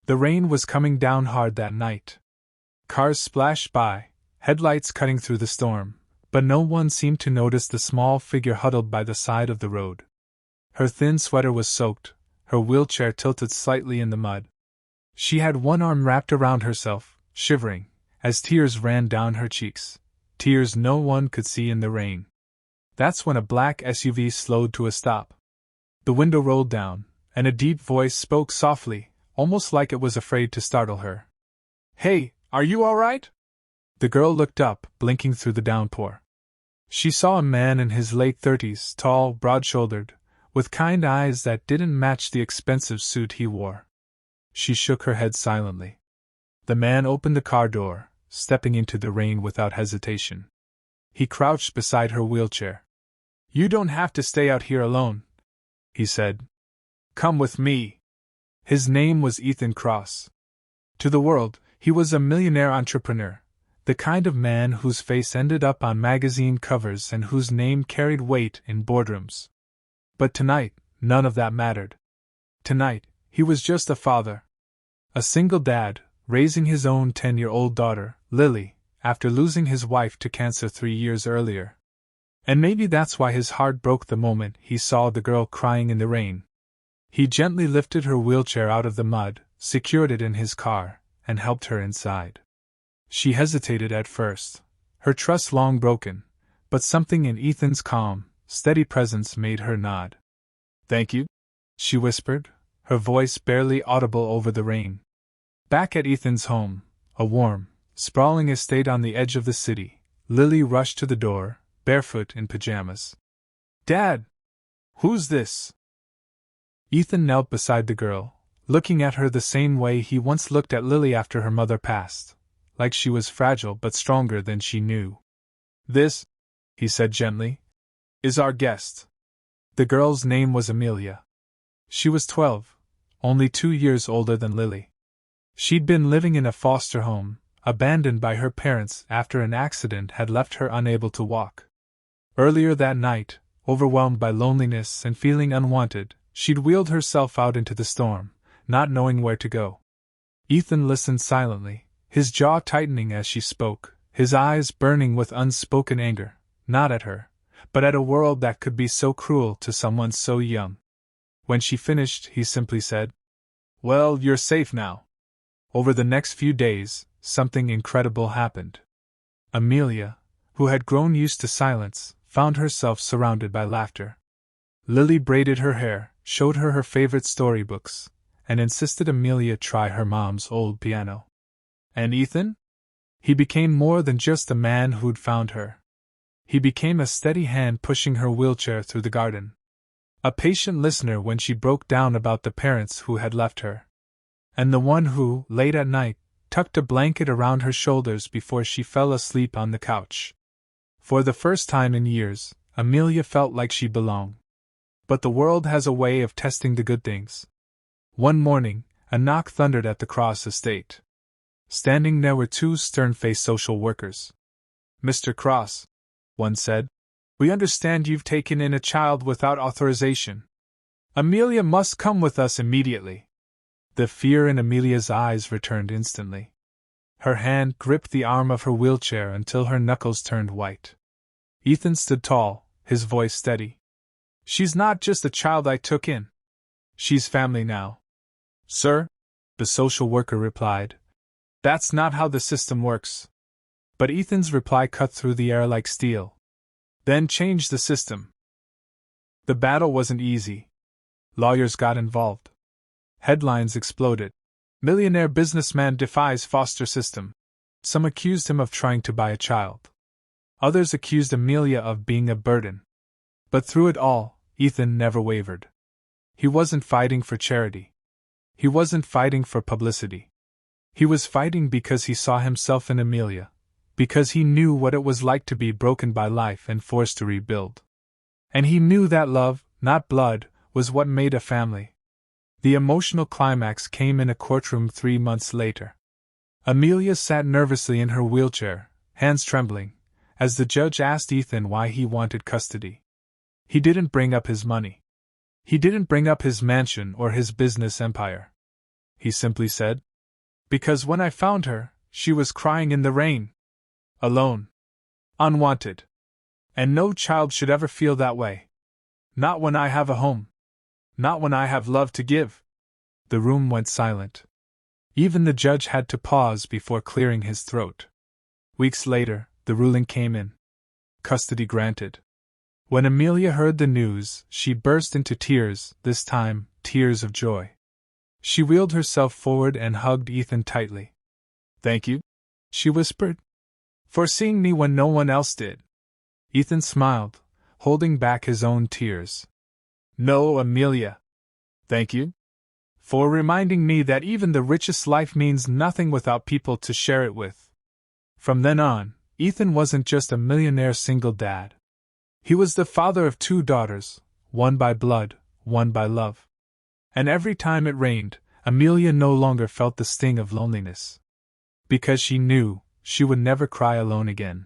The rain was coming down hard that night. Cars splashed by, headlights cutting through the storm, but no one seemed to notice the small figure huddled by the side of the road. Her thin sweater was soaked, her wheelchair tilted slightly in the mud. She had one arm wrapped around herself, shivering, as tears ran down her cheeks, tears no one could see in the rain. That's when a black SUV slowed to a stop. The window rolled down, and a deep voice spoke softly, almost like it was afraid to startle her. "Hey, are you all right?" The girl looked up, blinking through the downpour. She saw a man in his late 30s, tall, broad-shouldered, with kind eyes that didn't match the expensive suit he wore. She shook her head silently. The man opened the car door, stepping into the rain without hesitation. He crouched beside her wheelchair. "You don't have to stay out here alone," he said. "Come with me." His name was Ethan Cross. To the world, he was a millionaire entrepreneur, the kind of man whose face ended up on magazine covers and whose name carried weight in boardrooms. But tonight, none of that mattered. Tonight, he was just a father. A single dad, raising his own 10-year-old daughter, Lily, after losing his wife to cancer 3 years earlier. And maybe that's why his heart broke the moment he saw the girl crying in the rain. He gently lifted her wheelchair out of the mud, secured it in his car, and helped her inside. She hesitated at first, her trust long broken, but something in Ethan's calm, steady presence made her nod. "Thank you," she whispered, her voice barely audible over the rain. Back at Ethan's home, a warm, sprawling estate on the edge of the city, Lily rushed to the door, barefoot in pajamas. "Dad! Who's this?" Ethan knelt beside the girl, looking at her the same way he once looked at Lily after her mother passed, like she was fragile but stronger than she knew. "This," he said gently, "is our guest." The girl's name was Amelia. She was 12, only 2 years older than Lily. She'd been living in a foster home, abandoned by her parents after an accident had left her unable to walk. Earlier that night, overwhelmed by loneliness and feeling unwanted, she'd wheeled herself out into the storm, not knowing where to go. Ethan listened silently, his jaw tightening as she spoke, his eyes burning with unspoken anger, not at her, but at a world that could be so cruel to someone so young. When she finished, he simply said, "Well, you're safe now." Over the next few days, something incredible happened. Amelia, who had grown used to silence, found herself surrounded by laughter. Lily braided her hair, showed her favorite storybooks, and insisted Amelia try her mom's old piano. And Ethan? He became more than just the man who'd found her. He became a steady hand pushing her wheelchair through the garden. A patient listener when she broke down about the parents who had left her. And the one who, late at night, tucked a blanket around her shoulders before she fell asleep on the couch. For the first time in years, Amelia felt like she belonged. But the world has a way of testing the good things. One morning, a knock thundered at the Cross estate. Standing there were 2 stern-faced social workers. "Mr. Cross," one said, "we understand you've taken in a child without authorization. Amelia must come with us immediately." The fear in Amelia's eyes returned instantly. Her hand gripped the arm of her wheelchair until her knuckles turned white. Ethan stood tall, his voice steady. "She's not just a child I took in. She's family now." "Sir," the social worker replied, "that's not how the system works." But Ethan's reply cut through the air like steel. "Then change the system." The battle wasn't easy. Lawyers got involved. Headlines exploded. "Millionaire businessman defies foster system." Some accused him of trying to buy a child. Others accused Amelia of being a burden. But through it all, Ethan never wavered. He wasn't fighting for charity. He wasn't fighting for publicity. He was fighting because he saw himself in Amelia, because he knew what it was like to be broken by life and forced to rebuild. And he knew that love, not blood, was what made a family. The emotional climax came in a courtroom 3 months later. Amelia sat nervously in her wheelchair, hands trembling, as the judge asked Ethan why he wanted custody. He didn't bring up his money. He didn't bring up his mansion or his business empire. he simply said. Because when I found her, she was crying in the rain. Alone. Unwanted. And no child should ever feel that way. Not when I have a home. Not when I have love to give. The room went silent. Even the judge had to pause before clearing his throat. Weeks later, the ruling came in. Custody granted. When Amelia heard the news, she burst into tears, this time, tears of joy. She wheeled herself forward and hugged Ethan tightly. Thank you, she whispered, for seeing me when no one else did. Ethan smiled, holding back his own tears. No, Amelia. Thank you for reminding me that even the richest life means nothing without people to share it with. From then on, Ethan wasn't just a millionaire single dad. He was the father of 2 daughters, one by blood, one by love. And every time it rained, Amelia no longer felt the sting of loneliness. Because she knew she would never cry alone again.